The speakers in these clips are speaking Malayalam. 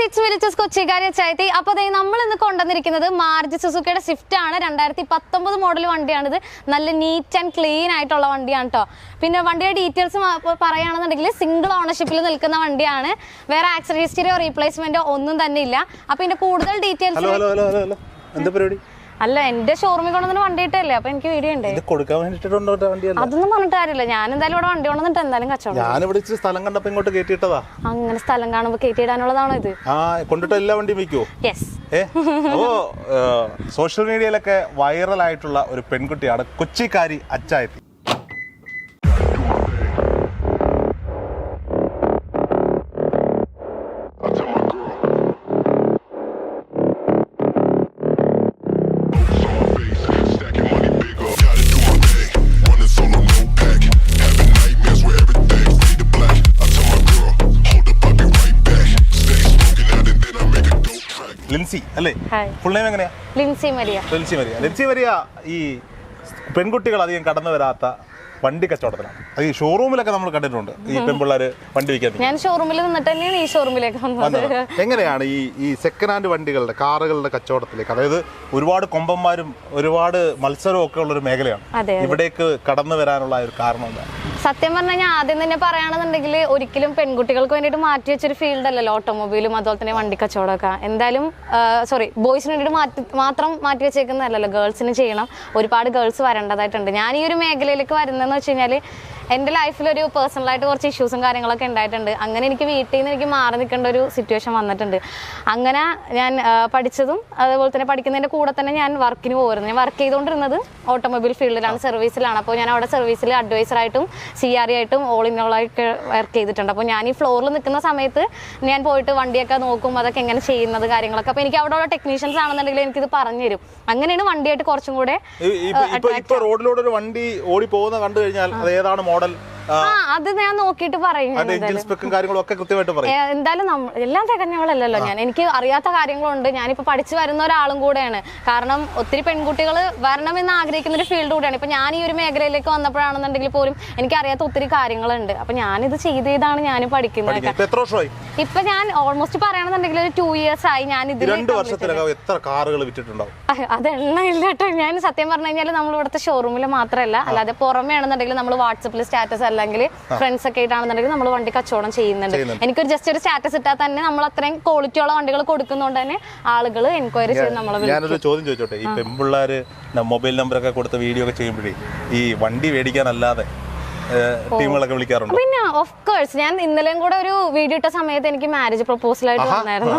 കൊച്ചിക്കാരി അച്ചായത്തി. അപ്പോൾ നമ്മൾ ഇന്ന് കൊണ്ടുവന്നിരിക്കുന്നത് മാരുതി സുസുക്കിയുടെ സ്വിഫ്റ്റ് ആണ്. 2019 മോഡൽ വണ്ടിയാണിത്. നല്ല നീറ്റ് ആൻഡ് ക്ലീൻ ആയിട്ടുള്ള വണ്ടിയാണ് കേട്ടോ. പിന്നെ വണ്ടിയുടെ ഡീറ്റെയിൽസ് പറയുകയാണെന്നുണ്ടെങ്കിൽ സിംഗിൾ ഓണർഷിപ്പിൽ നിൽക്കുന്ന വണ്ടിയാണ്. വേറെ ആക്സിഡന്റ് ഹിസ്റ്ററിയോ റീപ്ലേസ്മെന്റോ ഒന്നും തന്നെ ഇല്ല. അപ്പോൾ ഇതിന്റെ കൂടുതൽ ഡീറ്റെയിൽസ് അല്ല, എന്റെ ഷോറൂമിൽ കൊണ്ടുവന്ന വണ്ടി ഇട്ടല്ലേ, അപ്പൊ എനിക്ക് വീഡിയോ ഉണ്ട്. അതൊന്നും പറഞ്ഞിട്ട് കാര്യമില്ല. ഞാൻ എന്തായാലും ഇവിടെ വണ്ടി കൊണ്ടുവന്നിട്ട് എന്തായാലും കച്ചവടം. സ്ഥലം കണ്ടപ്പോ ഇങ്ങോട്ട് കേട്ടിട്ടതാ. അങ്ങനെ സ്ഥലം കാണുമ്പോ കേട്ടിടാനുള്ളതാണോ ഇത്? കൊണ്ടിട്ട് എല്ലാ വണ്ടിയും വിൽക്കുവോ? യെസ്. അപ്പോ സോഷ്യൽ മീഡിയയിലൊക്കെ വൈറൽ ആയിട്ടുള്ള ഒരു പെൺകുട്ടിയാണ് കൊച്ചിക്കാരി അച്ചായത്തി. ലിൻസി അല്ലേ? ഫുൾ നെയിം എങ്ങനെയാ? ലിൻസി മരിയ. ലിൻസി മരിയ ഈ പെൺകുട്ടികൾ അധികം കടന്നു വരാത്ത വണ്ടി കച്ചവടത്തിലാണ്. ഈ ഷോറൂമിലൊക്കെ നമ്മൾ കണ്ടിട്ടുണ്ട് ഈ പെൺപിള്ളേര് വണ്ടി വിൽക്കാൻ. ഞാൻ ഷോറൂമിൽ നിന്നിട്ട് തന്നെയാണ് ഈ ഷോറൂമിലേക്ക് വന്നത്. എങ്ങനെയാണ് ഈ സെക്കൻഡ് ഹാൻഡ് വണ്ടികളുടെ കാറുകളുടെ കച്ചവടത്തിലേക്ക്, അതായത് ഒരുപാട് കൊമ്പന്മാരും ഒരുപാട് മത്സരവും ഒക്കെ ഉള്ള ഒരു മേഖലയാണ്, ഇവിടേക്ക് കടന്നു വരാനുള്ള ഒരു കാരണം എന്താ? സത്യം പറഞ്ഞു കഴിഞ്ഞാൽ ആദ്യം തന്നെ പറയുകയാണെന്നുണ്ടെങ്കിൽ ഒരിക്കലും പെൺകുട്ടികൾക്ക് വേണ്ടിയിട്ട് മാറ്റി വെച്ചൊരു ഫീൽഡ് അല്ലല്ലോ ഓട്ടോമൊബൈലും അതുപോലെ തന്നെ വണ്ടി കച്ചവടമൊക്കെ. എന്തായാലും ബോയ്സിന് വേണ്ടിയിട്ട് മാത്രം മാറ്റി വെച്ചേക്കുന്നതല്ലല്ലോ, ഗേൾസിന് ചെയ്യണം. ഒരുപാട് ഗേൾസ് വരേണ്ടതായിട്ടുണ്ട്. ഞാൻ ഈ ഒരു മേഖലയിലേക്ക് വരുന്നതെന്ന് വെച്ച് കഴിഞ്ഞാൽ എൻ്റെ ലൈഫിലൊരു പേഴ്സണലായിട്ട് കുറച്ച് ഇഷ്യൂസും കാര്യങ്ങളൊക്കെ ഉണ്ടായിട്ടുണ്ട്. അങ്ങനെ എനിക്ക് വീട്ടിൽ നിന്ന് എനിക്ക് മാറി നിൽക്കേണ്ട ഒരു സിറ്റുവേഷൻ വന്നിട്ടുണ്ട്. അങ്ങനെ ഞാൻ പഠിച്ചതും അതുപോലെ തന്നെ പഠിക്കുന്നതിൻ്റെ കൂടെ തന്നെ ഞാൻ വർക്കിന് പോകുമായിരുന്നു. ഞാൻ വർക്ക് ചെയ്തുകൊണ്ടിരുന്നത് ഓട്ടോമൊബൈൽ ഫീൽഡിലാണ്, സർവീസിലാണ്. അപ്പോൾ ഞാൻ അവിടെ സർവീസിൽ അഡ്വൈസറായിട്ടും CRE ആയിട്ടും ഓൾ ഇൻ ഓൾ ആയിട്ട് വർക്ക് ചെയ്തിട്ടുണ്ട്. അപ്പോൾ ഞാൻ ഈ ഫ്ലോറിൽ നിൽക്കുന്ന സമയത്ത് ഞാൻ പോയിട്ട് വണ്ടിയൊക്കെ നോക്കും, അതൊക്കെ എങ്ങനെ ചെയ്യുന്നത് കാര്യങ്ങളൊക്കെ. അപ്പോൾ എനിക്ക് അവിടെ ഉള്ള ടെക്നീഷ്യൻസ് ആണെന്നുണ്ടെങ്കിൽ എനിക്കിത് പറഞ്ഞു തരും. അങ്ങനെയാണ് വണ്ടിയായിട്ട് കുറച്ചും കൂടെ. റോഡിലൂടെ ഒരു വണ്ടി ഓടി പോകുന്ന കണ്ടു കഴിഞ്ഞാൽ അത് ഏതാണ് മോഡൽ, അത് ഞാൻ നോക്കിയിട്ട് പറയും. എന്തായാലും എല്ലാം തികഞ്ഞവളല്ലല്ലോ ഞാൻ. എനിക്ക് അറിയാത്ത കാര്യങ്ങളുണ്ട്. ഞാനിപ്പോ പഠിച്ചു വരുന്ന ഒരാളും കൂടെയാണ്. കാരണം ഒത്തിരി പെൺകുട്ടികൾ വരണമെന്ന് ആഗ്രഹിക്കുന്ന ഒരു ഫീൽഡ് കൂടെയാണ്. ഇപ്പൊ ഞാൻ ഈ ഒരു മേഖലയിലേക്ക് വന്നപ്പോഴാണെന്നുണ്ടെങ്കിൽ പോലും എനിക്ക് അറിയാത്ത ഒത്തിരി കാര്യങ്ങളുണ്ട്. അപ്പൊ ഞാനിത് ചെയ്താണ് ഞാൻ പഠിക്കുന്നത്. ഇപ്പൊ ഞാൻ ഓൾമോസ്റ്റ് പറയണമെന്നുണ്ടെങ്കിൽ ഒരു 2 years ആയി ഞാൻ ഇതിൽ. അത് എണ്ണ ഇല്ല കേട്ടോ. ഞാൻ സത്യം പറഞ്ഞു കഴിഞ്ഞാൽ നമ്മൾ ഇവിടുത്തെ ഷോറൂമിൽ മാത്രമല്ല, അല്ലാതെ പുറമേ ആണെന്നുണ്ടെങ്കിൽ നമ്മൾ വാട്സപ്പിൽ സ്റ്റാറ്റസ് അല്ലെങ്കിൽ ഫ്രണ്ട്സ് ഒക്കെ ആയിട്ടാണെന്നുണ്ടെങ്കിൽ നമ്മൾ വണ്ടി കച്ചവടം ചെയ്യുന്നുണ്ട്. എനിക്കൊരു ജസ്റ്റ് ഒരു സ്റ്റാറ്റസ് ഇട്ടാൽ തന്നെ നമ്മൾ അത്രയും ക്വാളിറ്റി ഉള്ള വണ്ടികൾ കൊടുക്കുന്നതുകൊണ്ട് തന്നെ ആളുകൾ എൻക്വയറി ചെയ്ത് നമ്മളെ. ഞാനൊരു ചോദ്യം ചോദിച്ചോട്ടെ, ഈ പെൺപിള്ളേര് മൊബൈൽ നമ്പർ ഒക്കെ കൊടുത്ത് വീഡിയോ ഒക്കെ ചെയ്യുമ്പോഴേ ഈ വണ്ടി മേടിക്കാനല്ലാതെ ടീമുകളൊക്കെ വിളിക്കാറുണ്ട്? പിന്നെ ഓഫ് കോഴ്സ്. ഞാൻ ഇന്നലെയും കൂടെ ഒരു വീഡിയോ ഇട്ട സമയത്ത് എനിക്ക് മാരേജ് പ്രപ്പോസൽ ആയിട്ട് വന്നായിരുന്നു.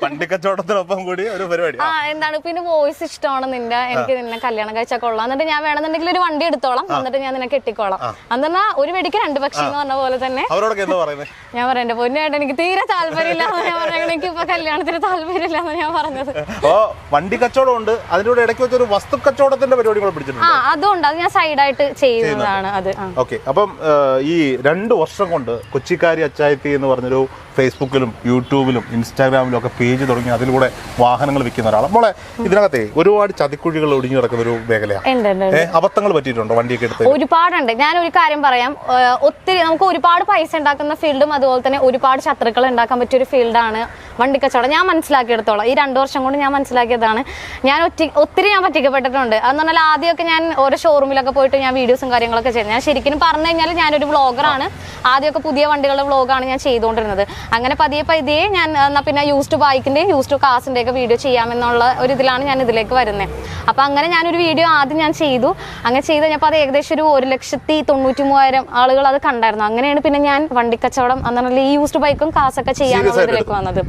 വണ്ടി കച്ചവടത്തിനൊപ്പം കൂടി ഒരു പരിപാടി. എന്താണ് പിന്നെ വോയിസ് ഇഷ്ടമാണ് നിന്റെ, എനിക്ക് നിന്നെ കല്യാണം കഴിച്ചാൽ കൊള്ളാം, എന്നിട്ട് ഞാൻ വേണമെന്നുണ്ടെങ്കിൽ ഒരു വണ്ടി എടുത്തോളാം, എന്നിട്ട് ഞാൻ നിന്നെ കെട്ടിക്കോളാം. എന്നാ ഒരു വെടിക്ക് 2 പക്ഷി എന്ന് പറഞ്ഞ പോലെ തന്നെ ഞാൻ പറയാം, എന്റെ പൊന്നായിട്ട് എനിക്ക് തീരെ താല്പര്യമില്ല. ഞാൻ പറഞ്ഞ എനിക്ക് ഇപ്പൊ കല്യാണത്തിന് താല്പര്യമില്ല എന്ന് ഞാൻ പറഞ്ഞത്. വണ്ടി കച്ചവടം ഉണ്ട്, അതിനോട് ഇടയ്ക്ക് വെച്ചൊരു വസ്തു കച്ചവടത്തിന്റെ പരിപാടികൾ പിടിച്ചിട്ടുണ്ട്. അതുകൊണ്ട് അത് ഞാൻ സൈഡായിട്ട് ചെയ്യുന്നത്. അപ്പം ഈ 2 വർഷം കൊണ്ട് കൊച്ചിക്കാരി അച്ചായത്തി എന്ന് പറഞ്ഞൊരു ഫേസ്ബുക്കിലും യൂട്യൂബിലും ഇൻസ്റ്റാഗ്രാമിലും ഒക്കെ പേജ് തുടങ്ങി അതിലൂടെ വാഹനങ്ങൾ വിൽക്കുന്ന ഒരാൾ. നമ്മളെ ഇതിനകത്തെ ഒരുപാട് ചതിക്കുഴികൾ ഒടിഞ്ഞു കിടക്കുന്ന ഒരു മേഖലയാണ്. അബദ്ധങ്ങൾ പറ്റിയിട്ടുണ്ടോ വണ്ടിയൊക്കെ എടുത്ത്? ഒരുപാടുണ്ട്. ഞാൻ ഒരു കാര്യം പറയാം, ഒത്തിരി നമുക്ക് ഒരുപാട് പൈസ ഉണ്ടാക്കുന്ന ഫീൽഡും അതുപോലെ തന്നെ ഒരുപാട് ശത്രുക്കൾ ഉണ്ടാക്കാൻ പറ്റിയ ഒരു ഫീൽഡാണ് വണ്ടി കച്ചവടം. ഞാൻ മനസ്സിലാക്കിയെടുത്തോളം ഈ 2 വർഷം കൊണ്ട് ഞാൻ മനസ്സിലാക്കിയതാണ്. ഞാൻ ഒത്തിരി ഞാൻ പറ്റിക്കപ്പെട്ടിട്ടുണ്ട്. അതെന്ന് പറഞ്ഞാൽ ആദ്യമൊക്കെ ഞാൻ ഓരോ ഷോറൂമിലൊക്കെ പോയിട്ട് ഞാൻ വീഡിയോസും കാര്യങ്ങളൊക്കെ ചെയ്തു. ഞാൻ ശരിക്കും പറഞ്ഞു കഴിഞ്ഞാൽ ഞാനൊരു വ്ളോഗറാണ്. ആദ്യമൊക്കെ പുതിയ വണ്ടികളുടെ വ്ളോഗാണ് ഞാൻ ചെയ്തുകൊണ്ടിരുന്നത്. അങ്ങനെ പതിയെ ഞാൻ എന്നാൽ പിന്നെ യൂസ്ഡ് ബൈക്കിൻ്റെയും യൂസ്ഡ് കാസിൻ്റെ ഒക്കെ വീഡിയോ ചെയ്യാമെന്നുള്ള ഒരു ഇതിലാണ് ഞാൻ ഇതിലേക്ക് വരുന്നത്. അപ്പം അങ്ങനെ ഞാനൊരു വീഡിയോ ആദ്യം ഞാൻ ചെയ്തു. അങ്ങനെ ചെയ്ത് കഴിഞ്ഞപ്പോൾ അത് ഏകദേശം ഒരു 1,93,000 ആളുകൾ അത് കണ്ടായിരുന്നു. അങ്ങനെയാണ് പിന്നെ ഞാൻ വണ്ടി കച്ചവടം എന്നാൽ ഈ യൂസ്ഡ് ബൈക്കും കാസൊക്കെ ചെയ്യാനുള്ള ഇതിലേക്ക് വന്നത്.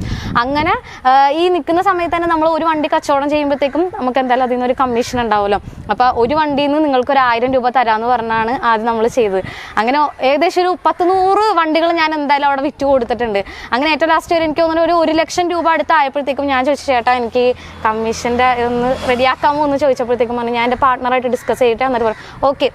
അങ്ങനെ ഈ നിൽക്കുന്ന സമയത്ത് തന്നെ നമ്മൾ ഒരു വണ്ടി കച്ചവടം ചെയ്യുമ്പോഴത്തേക്കും നമുക്ക് എന്തായാലും അതിൽ നിന്നൊരു കമ്മീഷൻ ഉണ്ടാവുമല്ലോ. അപ്പോൾ ഒരു വണ്ടിയിൽ നിന്ന് നിങ്ങൾക്ക് ഒരു 1000 രൂപ തരാമെന്ന് പറഞ്ഞാണ് ആദ്യം നമ്മൾ ചെയ്തത്. അങ്ങനെ ഏകദേശം ഒരു 100 വണ്ടികൾ ഞാൻ എന്തായാലും അവിടെ വിറ്റ് കൊടുത്തിട്ടുണ്ട്. അങ്ങനെ ഏറ്റവും ലാസ്റ്റ് വരെ എനിക്ക് തോന്നുന്നു ഒരു 1,00,000 രൂപ അടുത്തായപ്പോഴത്തേക്കും ഞാൻ ചോദിച്ചു, ചേട്ടാ എനിക്ക് കമ്മീഷൻ്റെ ഒന്ന് റെഡിയാക്കാമോ എന്ന് ചോദിച്ചപ്പോഴത്തേക്കും പറഞ്ഞു ഞാൻ എൻ്റെ പാർട്ട്ണറായിട്ട് ഡിസ്കസ് ചെയ്തിട്ട് എന്നിട്ട് പറഞ്ഞു ഓക്കെ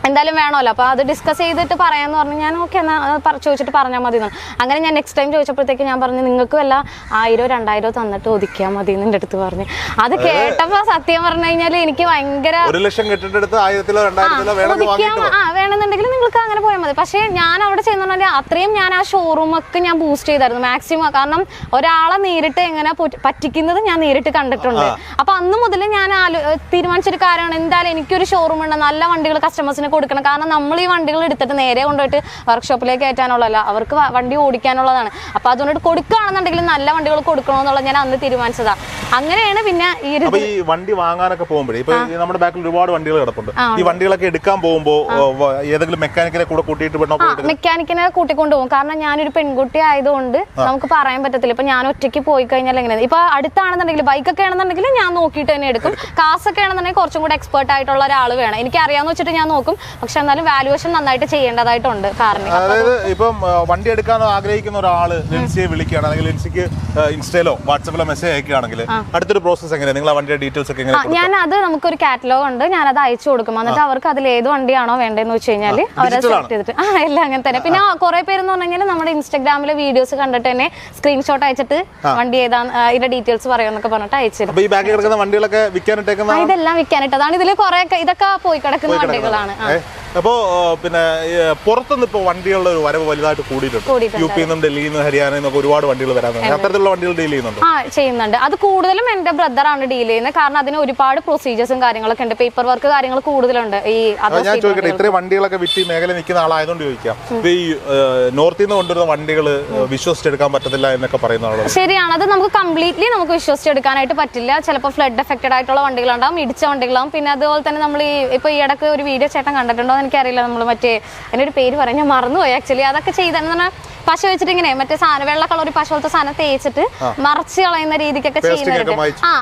എന്തായാലും വേണമല്ലോ, അപ്പോൾ അത് ഡിസ്കസ് ചെയ്തിട്ട് പറയാമെന്ന് പറഞ്ഞു. ഞാൻ ഓക്കെ എന്നാൽ ചോദിച്ചിട്ട് പറഞ്ഞാൽ മതി എന്ന്. അങ്ങനെ ഞാൻ നെക്സ്റ്റ് ടൈം ചോദിച്ചപ്പോഴത്തേക്ക് ഞാൻ പറഞ്ഞു നിങ്ങൾക്ക് വല്ല 1000-2000 തന്നിട്ട് ഒതുക്കിയാൽ മതി എന്ന് എൻ്റെ അടുത്ത് പറഞ്ഞു. അത് കേട്ടപ്പോൾ സത്യം പറഞ്ഞു കഴിഞ്ഞാൽ എനിക്ക് ഭയങ്കര 1 ലക്ഷം കെട്ടിട്ടെടുത്ത് 1000-2000 വേണമെന്നുണ്ടെങ്കിൽ നിങ്ങൾക്ക് അങ്ങനെ പോയാൽ മതി. പക്ഷേ ഞാൻ അവിടെ ചെയ്യുന്ന അത്രയും ഞാൻ ആ ഷോറൂമൊക്കെ ഞാൻ ബൂസ്റ്റ് ചെയ്തായിരുന്നു മാക്സിമം. കാരണം ഒരാളെ നേരിട്ട് എങ്ങനെ പറ്റിക്കുന്നത് ഞാൻ നേരിട്ട് കണ്ടിട്ടുണ്ട്. അപ്പൊ അന്ന് മുതൽ ഞാൻ തീരുമാനിച്ചൊരു കാര്യമാണ്, എന്തായാലും എനിക്കൊരു ഷോറൂം ഉണ്ട്, നല്ല വണ്ടികൾ കസ്റ്റമേഴ്സിന് കൊടുക്കണം. കാരണം നമ്മൾ ഈ വണ്ടികൾ എടുത്തിട്ട് നേരെ കൊണ്ടുപോയിട്ട് വർക്ക്ഷോപ്പിലേക്ക് കയറ്റാനുള്ളതല്ല, അവർക്ക് വണ്ടി ഓടിക്കാനുള്ളതാണ്. അപ്പൊ അതുകൊണ്ട് കൊടുക്കുകയാണെന്നുണ്ടെങ്കിൽ നല്ല വണ്ടികൾ കൊടുക്കണമെന്നുള്ളത് ഞാൻ അന്ന് തീരുമാനിച്ചതാ. അങ്ങനെയാണ് പിന്നെ ഈ വണ്ടി വാങ്ങാനൊക്കെ പോകുമ്പോഴേ ഇപ്പൊ നമ്മുടെ ബാക്കിൽ ഒരുപാട് വണ്ടികൾ കിടപ്പുണ്ട്. ഈ വണ്ടികളൊക്കെ എടുക്കാൻ പോകുമ്പോൾ ഏതെങ്കിലും മെക്കാനിക്കിനെ കൂടെ കൂട്ടിയിട്ട് മെക്കാനിക്കിനെ കൂട്ടിക്കൊണ്ടുപോകും. കാരണം ഞാനൊരു പെൺകുട്ടി ആയതുകൊണ്ട് നമുക്ക് പറയാൻ പറ്റത്തില്ല. ഇപ്പൊ ഞാൻ ഒറ്റയ്ക്ക് പോയി കഴിഞ്ഞാൽ എങ്ങനെ, ഇപ്പൊ അടുത്താണെന്നുണ്ടെങ്കിൽ ബൈക്കൊക്കെ ആണെന്നുണ്ടെങ്കിൽ ഞാൻ നോക്കിയിട്ട് തന്നെ എടുക്കും. കാസൊക്കെ ആണെന്നുണ്ടെങ്കിൽ കുറച്ചും കൂടെ എക്സ്പേർട്ട് ആയിട്ടുള്ള ഒരാൾ വേണം. എനിക്ക് അറിയാമെന്ന് വെച്ചിട്ട് ഞാൻ നോക്കും. പക്ഷെ എന്നാലും വാല്യുവേഷൻ നന്നായിട്ട് ചെയ്യേണ്ടതായിട്ടുണ്ട് കാറിന്. അതായത് ഇപ്പം വണ്ടി എടുക്കാൻ ആഗ്രഹിക്കുന്ന ഒരാള് ലിൻസിയെ വിളിക്കുകയാണ്, അല്ലെങ്കിൽ ലിൻസിക്ക് ഇൻസ്റ്റയിലോ വാട്സാപ്പിലോ മെസ്സേജ് അയക്കുകയാണെങ്കിൽ അടുത്തൊരു പ്രോസസ് എങ്ങനെയാണ്? നിങ്ങൾ വണ്ടിയുടെ ഡീറ്റെയിൽസ് ഒക്കെ ഞാൻ അത് നമുക്കൊരു കാറ്റലോഗ് ഉണ്ട്, ഞാനത് അയച്ചു കൊടുക്കും. എന്നിട്ട് അവർക്ക് അതിൽ ഏത് വണ്ടിയാണോ വേണ്ടതെന്ന് വെച്ച് കഴിഞ്ഞാൽ അവരെ സെലക്ട് ചെയ്തിട്ട് എല്ലാം അങ്ങനെ തന്നെ. പിന്നെ കുറെ പേരെന്ന് പറഞ്ഞു കഴിഞ്ഞാൽ നമ്മുടെ ഇൻസ്റ്റാഗ്രാമിലെ വീഡിയോസ് കണ്ടിട്ട് തന്നെ സ്ക്രീൻഷോട്ട് അയച്ചിട്ട് വണ്ടി ഏതാ ഇതിന്റെ ഡീറ്റെയിൽസ് പറയാന്നൊക്കെ പറഞ്ഞിട്ട് അയച്ചിരുന്നു. ഇതെല്ലാം വിൽക്കാനിട്ടതാണ്. ഇതിൽ കുറെ ഇതൊക്കെ പോയി കിടക്കുന്ന വണ്ടികളാണ്. അപ്പോ പിന്നെ പുറത്തുനിന്ന് ഇപ്പൊ വണ്ടികളുടെ ഒരു വരവ് വലുതായിട്ട് കൂടിയിട്ടുണ്ട്. യു പിയിൽ നിന്നും ഡൽഹിയിൽ നിന്നും ഹരിയാനയിൽ നിന്നൊക്കെ ഒരുപാട് വണ്ടികൾ വരാൻ അത്തരത്തിലുള്ള വണ്ടികൾ ഡീൽ ചെയ്യുന്നുണ്ട്. ചെയ്യുന്നുണ്ട്. അത് കൂടുതലും എന്റെ ബ്രദറാണ് ഡീൽ ചെയ്യുന്നത്. കാരണം അതിന് ഒരുപാട് പ്രൊസീജിയേഴ്സും കാര്യങ്ങളൊക്കെ ഉണ്ട്, പേപ്പർ വർക്ക് കാര്യങ്ങൾ കൂടുതലുണ്ട്. ഞാൻ ചോദിക്കട്ടെ, ഇത്രയും വണ്ടികളൊക്കെ വിറ്റ് മേഖല നിൽക്കുന്ന ആളായതുകൊണ്ട് ചോദിക്കാം, ഈ നോർത്തിൽ നിന്ന് കൊണ്ടുവരുന്ന വണ്ടികൾ വിശ്വസിച്ചെടുക്കാൻ പറ്റത്തില്ല എന്നൊക്കെ പറയുന്ന ആളാണ്. ശരിയാണ്, അത് നമുക്ക് കംപ്ലീറ്റ്ലി നമുക്ക് വിശ്വസിച്ചെടുക്കാനായിട്ട് പറ്റില്ല. ചിലപ്പോൾ ഫ്ലഡ് എഫക്റ്റഡ് ആയിട്ടുള്ള വണ്ടികളുണ്ടാവും, ഇടിച്ച വണ്ടികളാവും. പിന്നെ അതുപോലെ തന്നെ നമ്മൾ ഇപ്പൊ ഈ ഇടയ്ക്ക് ഒരു വീഡിയോ ചേട്ടൻ കണ്ടിട്ടുണ്ടോ എനിക്കറിയില്ല, നമ്മൾ മറ്റേ എൻ്റെ ഒരു പേര് പറയാൻ ഞാൻ മറന്നുപോയി ആക്ച്വലി. അതൊക്കെ ചെയ്തെന്ന് പറഞ്ഞാൽ പശ വെച്ചിട്ട് ഇങ്ങനെ മറ്റേ സാധനം വെള്ള കളർ ഒരു പശ പോലത്തെ സാധനം തേച്ചിട്ട് മറിച്ച് കളയുന്ന രീതിക്കൊക്കെ ചെയ്യുന്നുണ്ട്.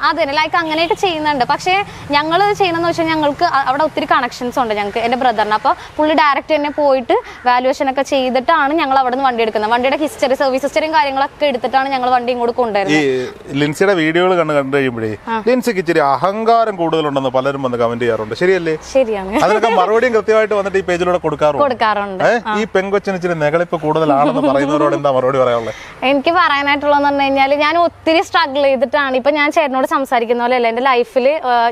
അതെ, ലൈക്ക് അങ്ങനെയൊക്കെ ചെയ്യുന്നുണ്ട്. പക്ഷേ ഞങ്ങൾ ചെയ്യുന്നതെന്ന് വെച്ചാൽ ഞങ്ങൾക്ക് അവിടെ ഒത്തിരി കണക്ഷൻസ് ഉണ്ട് ഞങ്ങൾക്ക്, എൻ്റെ ബ്രദറിന്. അപ്പോൾ പുള്ളി ഡയറക്റ്റ് തന്നെ പോയിട്ട് വാല്യുവേഷൻ ഒക്കെ ചെയ്തിട്ടാണ് ഞങ്ങൾ അവിടെ നിന്ന് വണ്ടി എടുക്കുന്നത്. വണ്ടിയുടെ ഹിസ്റ്ററി, സർവീസ് ഹിസ്റ്ററിയും കാര്യങ്ങളൊക്കെ എടുത്തിട്ടാണ് ഞങ്ങൾ വണ്ടി ഇങ്ങോട്ട് കൊണ്ടുവരുന്നത്. ലിൻസിയുടെ വീഡിയോകൾ കണ്ടു കഴിയുമ്പോഴേ ലിൻസിക്ക് ഇച്ചിരി അഹങ്കാരം കൂടുതലുണ്ടെന്ന് പലരും വന്ന് കമന്റ് ചെയ്യാറുണ്ട്. ശരിയല്ലേ? ശരിയാണ്. അതിനൊക്കെ മറുപടിയും കൃത്യമായിട്ട് വന്നിട്ട് ഈ പേജിലൂടെ കൊടുക്കാറുണ്ട്. ഈ പെങ്കൊച്ചിന് ഇച്ചിരി നെകളിപ്പ് കൂടുതലാണെന്ന് പറയുന്നവരോട് എന്താ മറുപടി പറയാനുള്ളത്? എനിക്ക് പറയാനായിട്ടുള്ളതെന്ന് പറഞ്ഞു കഴിഞ്ഞാൽ ഞാൻ ഒത്തിരി സ്ട്രഗിൾ ചെയ്തിട്ടാണ്. ഇപ്പൊ ഞാൻ ചേട്ടനോട് സംസാരിക്കുന്ന പോലെ അല്ല, എൻ്റെ ലൈഫിൽ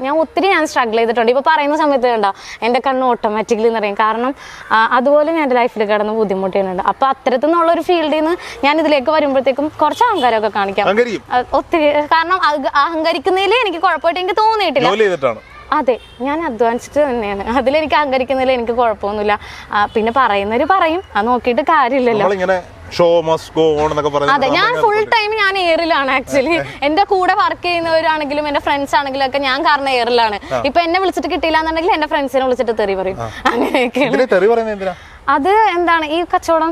ഞാൻ സ്ട്രഗിൾ ചെയ്തിട്ടുണ്ട്. ഇപ്പൊ പറയുന്ന സമയത്ത് കണ്ടോ എൻ്റെ കണ്ണ് ഓട്ടോമാറ്റിക്കലി എന്ന് പറയും. കാരണം അതുപോലെ ഞാൻ എൻ്റെ ലൈഫിൽ കിടന്ന് ബുദ്ധിമുട്ടുന്നുണ്ട്. അപ്പൊ അത്തരത്തിൽ നിന്നുള്ള ഒരു ഫീൽഡിൽ നിന്ന് ഞാൻ ഇതിലേക്ക് വരുമ്പോഴത്തേക്കും കുറച്ച് അഹങ്കാരമൊക്കെ കാണിക്കാം ഒത്തിരി. കാരണം അഹങ്കരിക്കുന്നതിൽ എനിക്ക് കുഴപ്പമായിട്ട് എനിക്ക് തോന്നിയിട്ടില്ല. അതെ, ഞാൻ അധ്വാനിച്ചിട്ട് തന്നെയാണ്. അതിലെനിക്ക് അഹങ്കരിക്കുന്നതിൽ എനിക്ക് കുഴപ്പമൊന്നുമില്ല. പിന്നെ പറയുന്നവര് പറയും, അത് നോക്കിയിട്ട് കാര്യമില്ലല്ലോ. അതെ, ഞാൻ ഫുൾ ടൈം ഞാൻ എയറിലാണ് ആക്ച്വലി. എന്റെ കൂടെ വർക്ക് ചെയ്യുന്നവരാണെങ്കിലും എന്റെ ഫ്രണ്ട്സ് ആണെങ്കിലും ഒക്കെ ഞാൻ കാരണം എയറിലാണ്. ഇപ്പൊ എന്നെ വിളിച്ചിട്ട് കിട്ടിയില്ല എന്നുണ്ടെങ്കിൽ എന്റെ ഫ്രണ്ട്സിനെ വിളിച്ചിട്ട് തെറി പറയും. അങ്ങനെയൊക്കെയാണ്. അത് എന്താണ് ഈ കച്ചവടം,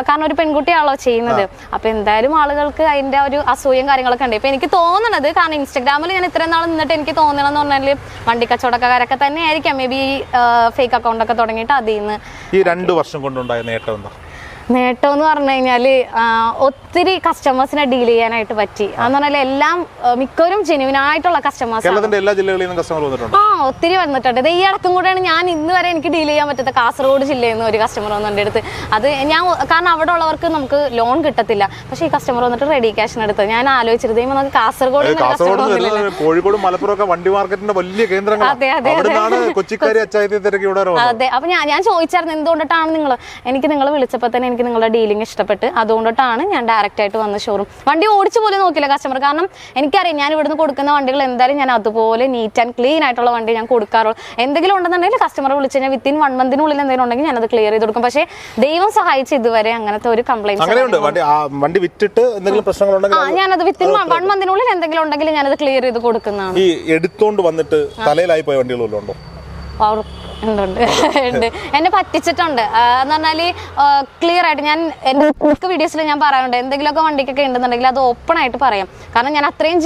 കാരണം ഒരു പെൺകുട്ടിയാണല്ലോ ചെയ്യുന്നത്. അപ്പൊ എന്തായാലും ആളുകൾക്ക് അതിന്റെ ഒരു അസൂയം കാര്യങ്ങളൊക്കെ ഉണ്ട്. ഇപ്പൊ എനിക്ക് തോന്നണത്, കാരണം ഇൻസ്റ്റാഗ്രാമിൽ ഞാൻ ഇത്രയും നാൾ നിന്നിട്ട് എനിക്ക് തോന്നണമെന്ന് പറഞ്ഞാല് വണ്ടി കച്ചവടക്കാരൊക്കെ തന്നെ ആയിരിക്കാം മേ ബി ഫേക്ക് അക്കൗണ്ട് ഒക്കെ തുടങ്ങിയിട്ട് അതിൽ നിന്ന്. ഈ 2 വർഷം കൊണ്ടുണ്ടായ നേട്ടം എന്താ? നേട്ടം എന്ന് പറഞ്ഞു കഴിഞ്ഞാല് ഒത്തിരി കസ്റ്റമേഴ്സിനെ ഡീൽ ചെയ്യാനായിട്ട് പറ്റി. എന്ന് പറഞ്ഞാൽ എല്ലാം മിക്കവരും ജെന്യുവൻ ആയിട്ടുള്ള കസ്റ്റമേഴ്സ്. ഒത്തിരി വന്നിട്ടുണ്ട്. ഇത് ഈ അടക്കം കൂടെയാണ് ഞാൻ ഇന്ന് വരെ എനിക്ക് ഡീൽ ചെയ്യാൻ പറ്റാത്ത കാസർഗോഡ് ജില്ലയിൽ നിന്ന് ഒരു കസ്റ്റമർ വന്നു എൻ്റെ അടുത്ത്. അത് ഞാൻ കാരണം അവിടെ ഉള്ളവർക്ക് നമുക്ക് ലോൺ കിട്ടത്തില്ല. പക്ഷെ ഈ കസ്റ്റമർ വന്നിട്ട് റെഡി ക്യാഷിന് എടുത്തത് ഞാൻ ആലോചിച്ചിരുന്നത് നമുക്ക് കാസർഗോഡ് കോഴിക്കോട് മലപ്പുറം വണ്ടി മാർക്കറ്റിന്റെ വലിയ കേന്ദ്രങ്ങൾ. അതെ, അപ്പൊ ഞാൻ ചോദിച്ചായിരുന്നു എന്തുകൊണ്ടിട്ടാണ് എനിക്ക് നിങ്ങൾ വിളിച്ചപ്പോൾ തന്നെ എനിക്ക് നിങ്ങളുടെ ഡീലിംഗ് ഇഷ്ടപ്പെട്ട്, അതുകൊണ്ടിട്ടാണ് ഞാൻ ഡയറക്റ്റ് ആയിട്ട് വന്ന ഷോറൂം. വണ്ടി ഓടിച്ചു പോലും നോക്കില്ല കസ്റ്റമർ. കാരണം എനിക്കറിയാം ഞാൻ ഇവിടുന്ന് കൊടുക്കുന്ന വണ്ടികൾ എന്തായാലും ഞാൻ അതുപോലെ നീറ്റ് ആൻഡ് ക്ലീൻ ആയിട്ടുള്ള വണ്ടി ഞാൻ കൊടുക്കാറുള്ളൂ. എന്തെങ്കിലും ഉണ്ടെന്നുണ്ടെങ്കിൽ കസ്റ്റമർ വിളിച്ച് കഴിഞ്ഞാൽ വിത്തിൻ 1 മന്തിനുള്ളിൽ എന്തെങ്കിലും ഉണ്ടെങ്കിൽ ഞാനത് ക്ലിയർ ചെയ്ത് കൊടുക്കും. പക്ഷേ ദൈവം സഹായിച്ച് ഇതുവരെ അങ്ങനത്തെ ഒരു കംപ്ലൈന്റ് ഞാനത് വിത്തിൻ 1 മന്തിനുള്ളിൽ എന്തെങ്കിലും ഉണ്ടെങ്കിൽ ഞാനത് ക്ലിയർ ചെയ്ത് കൊടുക്കുന്നതാണ്. ഈ എടുത്തോണ്ട് വന്നിട്ട് തലയിലായി പോയ വണ്ടികളുണ്ടോ? ഉണ്ട്. എന്നെ പറ്റിച്ചിട്ടുണ്ട് എന്ന് പറഞ്ഞാല് ക്ലിയർ ആയിട്ട് ഞാൻ എൻ്റെ വീഡിയോസിൽ ഞാൻ പറയാറുണ്ട്, എന്തെങ്കിലുമൊക്കെ വണ്ടിക്കൊക്കെ ഉണ്ടെന്നുണ്ടെങ്കിൽ അത് ഓപ്പൺ ആയിട്ട് പറയാം. കാരണം ഞാൻ അത്രയും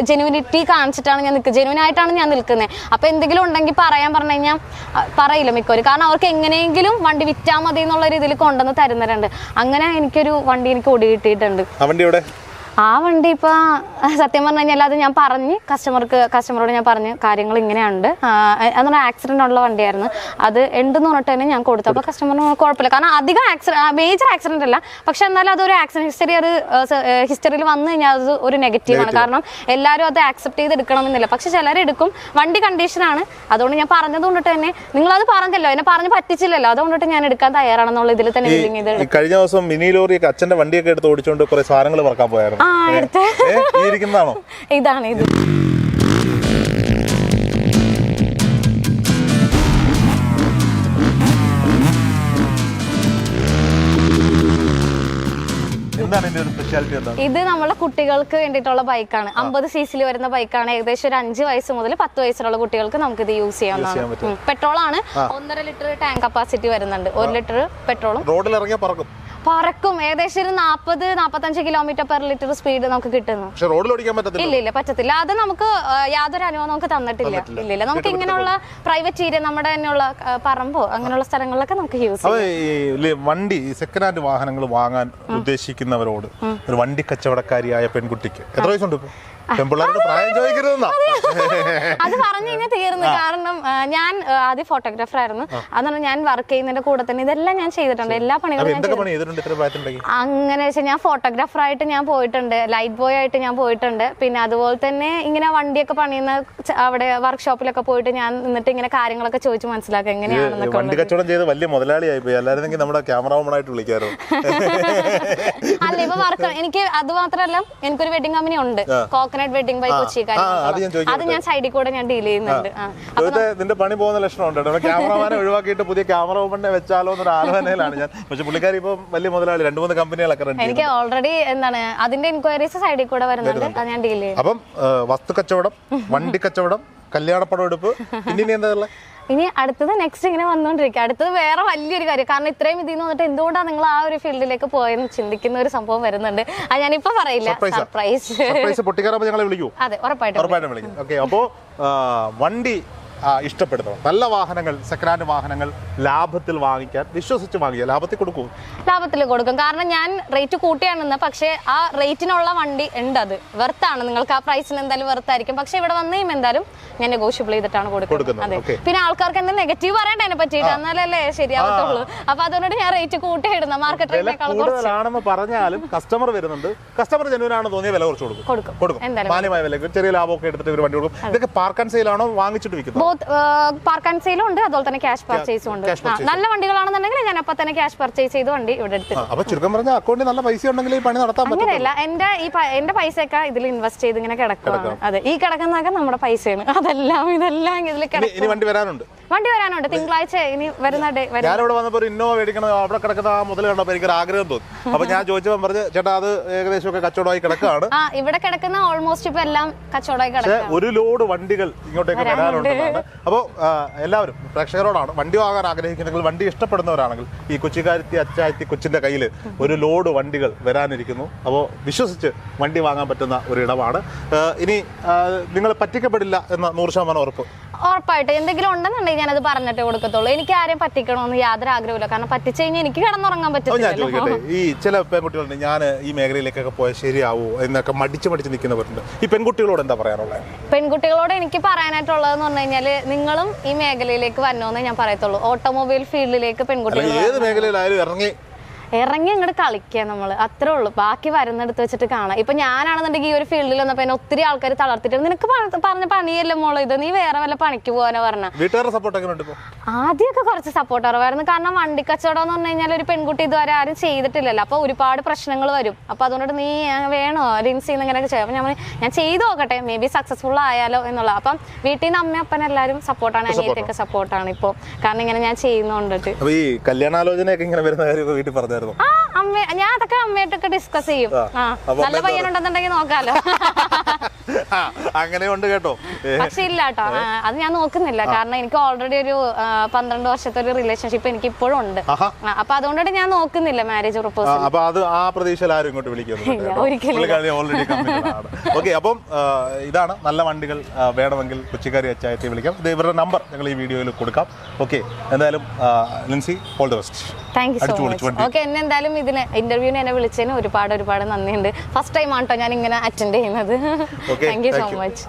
ജെനുവിനിറ്റി കാണിച്ചിട്ടാണ് ഞാൻ ജെനുവിനായിട്ടാണ് ഞാൻ നിൽക്കുന്നത്. അപ്പൊ എന്തെങ്കിലും ഉണ്ടെങ്കിൽ പറയാൻ പറഞ്ഞു കഴിഞ്ഞാൽ പറയില്ല മിക്കവരും. കാരണം അവർക്ക് എങ്ങനെയെങ്കിലും വണ്ടി വിറ്റാൽ മതി എന്നുള്ള രീതിയിൽ കൊണ്ടുവന്ന് തരുന്നവരുണ്ട്. അങ്ങനെ എനിക്കൊരു വണ്ടി എനിക്ക് ഓടി കിട്ടിയിട്ടുണ്ട്. ആ ആ വണ്ടി ഇപ്പൊ സത്യം പറഞ്ഞു കഴിഞ്ഞാൽ അത് ഞാൻ പറഞ്ഞ് കസ്റ്റമറോട് ഞാൻ പറഞ്ഞു കാര്യങ്ങൾ ഇങ്ങനെയുണ്ട്. അതൊരു ആക്സിഡന്റ് ഉള്ള വണ്ടിയായിരുന്നു, അത് ഉണ്ടെന്ന് പറഞ്ഞിട്ട് തന്നെ ഞാൻ കൊടുത്തു. അപ്പൊ കസ്റ്റമറിന് കുഴപ്പമില്ല, കാരണം അധികം മേജർ ആക്സിഡന്റ് അല്ല, പക്ഷെ എന്നാലും അതൊരു ആക്സിഡന്റ് ഹിസ്റ്ററിയിൽ വന്നു കഴിഞ്ഞാൽ അത് ഒരു നെഗറ്റീവാണ്. കാരണം എല്ലാവരും അത് ആക്സെപ്റ്റ് ചെയ്ത് എടുക്കണമെന്നില്ല, പക്ഷെ ചിലരെടുക്കും. വണ്ടി കണ്ടീഷനാണ്, അതുകൊണ്ട് ഞാൻ പറഞ്ഞത് കൊണ്ടിട്ട് തന്നെ നിങ്ങളത് പറഞ്ഞല്ലോ, എന്നെ പറഞ്ഞ് പറ്റിച്ചില്ലല്ലോ, അതുകൊണ്ടിട്ട് ഞാൻ എടുക്കാൻ തയ്യാറാണെന്നുള്ള ഇതിൽ തന്നെ ഡീലിംഗ് ചെയ്ത്. കഴിഞ്ഞ ദിവസം മിനി ലോറിയൊക്കെ അച്ഛന്റെ വണ്ടിയൊക്കെ എടുത്ത് ഓടിച്ചുകൊണ്ട് കുറെ സാധനങ്ങൾ പറക്കാൻ പോയായിരുന്നു. ഇരിക്കുന്നതാണോ? ഇതാണ് ഇത്. ഇത് നമ്മളെ കുട്ടികൾക്ക് വേണ്ടിയിട്ടുള്ള ബൈക്കാണ്. 50 cc വരുന്ന ബൈക്കാണ്. ഏകദേശം ഒരു 5 വയസ്സ് മുതൽ 10 വയസ്സുള്ള കുട്ടികൾക്ക് നമുക്ക് ഇത് യൂസ് ചെയ്യാവുന്നതാണ്. പെട്രോൾ ആണ്. 1.5 ലിറ്റർ ടാങ്ക് കപ്പാസിറ്റി വരുന്നുണ്ട്. 1 ലിറ്റർ പെട്രോളും. റോഡിൽ ഇറങ്ങിയാൽ പറക്കും. ഏകദേശം ഒരു 40-45 കിലോമീറ്റർ പെർ ലിറ്റർ സ്പീഡ് നമുക്ക് കിട്ടുന്നു. ഇല്ല പറ്റത്തില്ല. അത് നമുക്ക് യാതൊരു അനുഭവം നമുക്ക് തന്നിട്ടില്ല. ഇല്ല നമുക്ക് ഇങ്ങനെയുള്ള പ്രൈവറ്റ് ഏരിയ, നമ്മുടെ തന്നെയുള്ള പറമ്പോ അങ്ങനെയുള്ള സ്ഥലങ്ങളിലൊക്കെ നമുക്ക് യൂസ് ചെയ്യാം. വണ്ടി സെക്കൻഡ് ഹാൻഡ് വാഹനങ്ങൾ വാങ്ങാൻ ഉദ്ദേശിക്കുന്നവരോട് ഒരു വണ്ടി കച്ചവടക്കാരിയായ പെൺകുട്ടിക്ക് എത്ര വയസ്സുണ്ട് ഇപ്പൊ? പ്രായം ചോദിക്കരുതെന്നാ അത് പറഞ്ഞു കഴിഞ്ഞാൽ തീർന്നു. കാരണം ഞാൻ ആദ്യം ഫോട്ടോഗ്രാഫർ ആയിരുന്നു. അതാണ് ഞാൻ വർക്ക് ചെയ്യുന്നതിന്റെ കൂടെ തന്നെ ഇതെല്ലാം ഞാൻ ചെയ്തിട്ടുണ്ട്. എല്ലാ പണികളും അങ്ങനെ വെച്ചാൽ ഞാൻ ഫോട്ടോഗ്രാഫർ ആയിട്ട് ഞാൻ പോയിട്ടുണ്ട്, ലൈറ്റ് ബോയ് ആയിട്ട് ഞാൻ പോയിട്ടുണ്ട്. പിന്നെ അതുപോലെ തന്നെ ഇങ്ങനെ വണ്ടിയൊക്കെ പണിയുന്ന അവിടെ വർക്ക്ഷോപ്പിലൊക്കെ പോയിട്ട് ഞാൻ നിന്നിട്ട് ഇങ്ങനെ കാര്യങ്ങളൊക്കെ ചോദിച്ചു മനസ്സിലാക്കുക എങ്ങനെയാണെന്നൊക്കെ. വണ്ടി കച്ചവടം ചെയ്ത് വലിയ മുതലാളിയായി പോയി. അല്ലായിരുന്നെങ്കിൽ നമ്മുടെ ക്യാമറമാനായിട്ട് വിളിക്കാറ്. അല്ല ഇപ്പൊ വർക്ക് എനിക്ക് അത് മാത്രമല്ല, എനിക്കൊരു വെഡിങ് കമ്പനി ഉണ്ട്, കോക്കനട്ട് വെഡിങ് ബൈ കൊച്ചിക്കാരി. അത് ഞാൻ സൈഡിൽ കൂടെ ഞാൻ ഡീൽ ചെയ്യുന്നുണ്ട്. നിന്റെ പണി പോകുന്ന ലക്ഷണമുണ്ട്. ക്യാമറമാനെ ഒഴിവാക്കിയിട്ട് പുതിയ ക്യാമറമാനെ വെച്ചാലോ എന്നൊരു ആലോചനയിലാണ് ഞാൻ. പക്ഷെ പുള്ളിക്കാരി ഇപ്പൊ വലിയ മുതലാളി, 2-3 കമ്പനികളൊക്കെ എനിക്ക് ഓൾറെഡി എന്താണ് അതിന്റെ എൻക്വയറീസ് സൈഡിൽ കൂടെ വരുന്നുണ്ട്, അത് ഞാൻ ഡീൽ ചെയ്യും. അപ്പം വസ്തു കച്ചവടം, വണ്ടി കച്ചവടം, കല്യാണപ്പടം എടുപ്പ്, ഇനി എന്താ ഉള്ളത്? ഇനി അടുത്തത് നെക്സ്റ്റ് ഇങ്ങനെ വന്നുകൊണ്ടിരിക്കുക. അടുത്തത് വേറെ വലിയൊരു കാര്യം. കാരണം ഇത്രയും ഇതിൽ നിന്ന് വന്നിട്ട് എന്തുകൊണ്ടാണ് നിങ്ങൾ ആ ഒരു ഫീൽഡിലേക്ക് പോയെന്ന് ചിന്തിക്കുന്ന ഒരു സംഭവം വരുന്നുണ്ട്. അത് ഞാനിപ്പോ പറയില്ല. സർപ്രൈസ് പൊട്ടിക്കാറാകുമ്പോൾ ഞങ്ങളെ വിളിക്കൂ. അതെ, ഉറപ്പായിട്ടും വിളിക്കും. ഓക്കെ, അപ്പോ വണ്ടി ഇഷ്ടപ്പെടുന്നു. നല്ല വാഹനങ്ങൾ, സെക്കൻഡ് ഹാൻഡ് വാഹനങ്ങൾ ലാഭത്തിൽ വാങ്ങിക്കാൻ വിശ്വസിച്ച് വാങ്ങിക്കുക. ലാഭത്തിൽ കൊടുക്കും. കാരണം ഞാൻ റേറ്റ് കൂട്ടിയാണെന്ന്, പക്ഷേ ആ റേറ്റിനുള്ള വണ്ടി ഉണ്ട്, അത് വെർത്താണ്. നിങ്ങൾക്ക് ആ പ്രൈസിന് എന്തായാലും വെർത്തായിരിക്കും. പക്ഷെ ഇവിടെ വന്നു കഴിയുമ്പോൾ എന്തായാലും ഞാൻ നെഗോഷ്യബിൾ ചെയ്തിട്ടാണ് കൊടുക്കുന്നത്. അതെ, പിന്നെ ആൾക്കാർക്ക് എന്തെങ്കിലും നെഗറ്റീവ് പറയണ്ട അതിനെ പറ്റിയിട്ട്, എന്നാലല്ലേ ശരിയാവത്തുള്ളൂ. അപ്പൊ അതുകൊണ്ട് ഞാൻ റേറ്റ് കൂട്ടി ഇടുന്ന മാർക്കറ്റ് റേറ്റിനേക്കാളും പറഞ്ഞാലും കസ്റ്റമർ വരുന്നുണ്ട്. കസ്റ്റമർ ജനുവിനാണെന്ന് തോന്നിയ വില കുറച്ച് കൊടുക്കും. മാന്യമായ വിലക്ക് ചെറിയ ലാഭമൊക്കെ എടുത്തിട്ട് ഒരു വണ്ടി കൊടുക്കും. ഇതൊക്കെ പാർക്ക് ആൻഡ് സെയിൽ ആണോ, വാങ്ങിച്ചിട്ട് വിൽക്കുന്നത്? പാർക്ക് ആൻഡ് സെയിലും ഉണ്ട്, അതുപോലെ തന്നെ ക്യാഷ് പർച്ചേസും ഉണ്ട്. നല്ല വണ്ടികളാണെന്നുണ്ടെങ്കിൽ ഞാൻ അപ്പൊ തന്നെ ക്യാഷ് പർച്ചേസ് ചെയ്ത് വണ്ടി ഇവിടെ എടുത്തു. ചുരുക്കം പറഞ്ഞാൽ അക്കൗണ്ടിൽ നല്ല പൈസ ഉണ്ടെങ്കിൽ ഈ പണി നടത്താൻ പറ്റും. അങ്ങനെയല്ല, എന്റെ പൈസയൊക്കെ ഇതിൽ ഇൻവെസ്റ്റ് ചെയ്ത് ഇങ്ങനെ കിടക്കുകയാണ്. അതെ, ഈ കിടക്കുന്നതൊക്കെ നമ്മുടെ പൈസയാണ്. ഇതെല്ലാം ഇതിൽ വണ്ടി വരാനുണ്ട്. തിങ്കളാഴ്ച ഇനി വരുന്ന ഡേ. ഞാനിവിടെ വന്നപ്പോൾ ഒരു ഇന്നോവ മേടിക്കണം, അവിടെ കിടക്കുന്ന ആ മുതൽ കണ്ടപ്പോൾ എനിക്കൊരു ആഗ്രഹം തോന്നി. അപ്പൊ ഞാൻ ചോദിച്ചപ്പോൾ പറഞ്ഞു, ചേട്ടാ അത് ഏകദേശം ഒക്കെ കച്ചവടമായി കിടക്കുകയാണ്. ഇവിടെ കിടക്കുന്ന ഓൾമോസ്റ്റ് ഇപ്പൊ എല്ലാം കച്ചവടമായി കിടക്കുക. ഒരു ലോഡ് വണ്ടികൾ ഇങ്ങോട്ടേക്ക് വരാനുണ്ട്. അപ്പോൾ എല്ലാവരും പ്രേക്ഷകരോടാണ്, വണ്ടി വാങ്ങാൻ ആഗ്രഹിക്കുന്നെങ്കിൽ, വണ്ടി ഇഷ്ടപ്പെടുന്നവരാണെങ്കിൽ ഈ കൊച്ചിക്കാരത്തി അച്ചായത്തി കൊച്ചിന്റെ കയ്യിൽ ഒരു ലോഡ് വണ്ടികൾ വരാനിരിക്കുന്നു. അപ്പോൾ വിശ്വസിച്ച് വണ്ടി വാങ്ങാൻ പറ്റുന്ന ഒരു ഇടമാണ്. ഇനി നിങ്ങൾ പറ്റിക്കപ്പെടില്ല എന്ന 100% ഉറപ്പ്. ഉറപ്പായിട്ട് എന്തെങ്കിലും ഉണ്ടെന്നുണ്ടെങ്കിൽ ഞാനത് പറഞ്ഞിട്ട് കൊടുക്കത്തുള്ളൂ. എനിക്ക് ആരെയും പറ്റിക്കണമെന്ന് യാതൊരു ആഗ്രഹമില്ല. കാരണം പറ്റിച്ചു കഴിഞ്ഞാൽ എനിക്ക് കിടന്നുറങ്ങാൻ പറ്റില്ല. ഈ ചില പെൺകുട്ടികളുണ്ട്, ഞാൻ ഈ മേഖലയിലേക്കൊക്കെ പോയാൽ ശരിയാവോ എന്നൊക്കെ മടിച്ച് നിൽക്കുന്നവരുണ്ട്. ഈ പെൺകുട്ടികളോട് എന്താ പറയാനുള്ളത്? പെൺകുട്ടികളോട് എനിക്ക് പറയാനായിട്ടുള്ളതെന്ന് പറഞ്ഞു കഴിഞ്ഞാൽ, നിങ്ങളും ഈ മേഖലയിലേക്ക് വരണമെന്ന് ഞാൻ പറയത്തുള്ളൂ. ഓട്ടോമൊബൈൽ ഫീൽഡിലേക്ക് പെൺകുട്ടികൾ ഏത് മേഖലയിലായാലും ഇറങ്ങി അങ്ങോട്ട് കളിക്കുക, നമ്മൾ അത്രേ ഉള്ളൂ. ബാക്കി വരുന്നെടുത്ത് വെച്ചിട്ട് കാണാം. ഇപ്പൊ ഞാനാണെന്നുണ്ടെങ്കിൽ ഈ ഒരു ഫീൽഡിൽ വന്നപ്പോ എന്നെ ഒത്തിരി ആൾക്കാർ തളർത്തിട്ട്, നിനക്ക് പറഞ്ഞ പണിയല്ലേ മോളെ ഇത്, നീ വേറെ വല്ല പണിക്ക് പോകാനോ പറഞ്ഞ. ആദ്യമൊക്കെ കുറച്ച് സപ്പോർട്ട് കുറവായിരുന്നു. കാരണം വണ്ടി കച്ചവടം എന്ന് പറഞ്ഞു കഴിഞ്ഞാൽ ഒരു പെൺകുട്ടി ഇതുവരെ ആരും ചെയ്തിട്ടില്ലല്ലോ. അപ്പൊ ഒരുപാട് പ്രശ്നങ്ങൾ വരും. അപ്പൊ അതുകൊണ്ട് നീ വേണോ ലിൻസി ഇങ്ങനെയൊക്കെ ചെയ്യാം. അപ്പൊ ഞാൻ ചെയ്തു നോക്കട്ടെ, മേ ബി സക്സസ്ഫുൾ ആയാലോ എന്നുള്ള. അപ്പം വീട്ടിൽ നിന്ന് അമ്മ അപ്പൻ എല്ലാവരും സപ്പോർട്ടാണ്, അനിയത്തൊക്കെ സപ്പോർട്ടാണ് ഇപ്പൊ. കാരണം ഇങ്ങനെ ഞാൻ ചെയ്യുന്നോണ്ടിട്ട്. ഞാൻ അതൊക്കെ അമ്മയായിട്ടൊക്കെ ഡിസ്കസ് ചെയ്യും. നല്ല പയ്യനുണ്ടെന്നുണ്ടെങ്കിൽ നോക്കാലോ. അങ്ങനെ ഉണ്ട് കേട്ടോ. പക്ഷെ ഇല്ല കേട്ടോ, അത് ഞാൻ നോക്കുന്നില്ല. കാരണം എനിക്ക് ഓൾറെഡി ഒരു 12 വർഷത്തെ ഒരു റിലേഷൻഷിപ്പ് എനിക്ക് ഇപ്പോഴും ഉണ്ട്. അപ്പൊ അതുകൊണ്ടിട്ട് ഞാൻ നോക്കുന്നില്ല മാരേജ് പ്രപ്പോസൽ. അപ്പൊ അത് ആ പ്രതീക്ഷയിൽ ആരും ഇങ്ങോട്ട് ഓക്കെ. അപ്പം ഇതാണ്, നല്ല വണ്ടികൾ വേണമെങ്കിൽ കൊച്ചിക്കാരി അച്ചായത്തെ വിളിക്കാം. ഇവരുടെ നമ്പർ ഞങ്ങൾ ഈ വീഡിയോയിൽ കൊടുക്കാം. ഓക്കെ, എന്തായാലും Lincy, all the best. Thank you so much. Okay, എന്നെ എന്തായാലും ഇതിന് ഇന്റർവ്യൂവിന് എന്നെ വിളിച്ചതിന് ഒരുപാട് നന്ദിയുണ്ട്. ഫസ്റ്റ് ടൈം ആണ് കേട്ടോ ഞാൻ ഇങ്ങനെ അറ്റൻഡ് ചെയ്യുന്നത്. Thank you so much.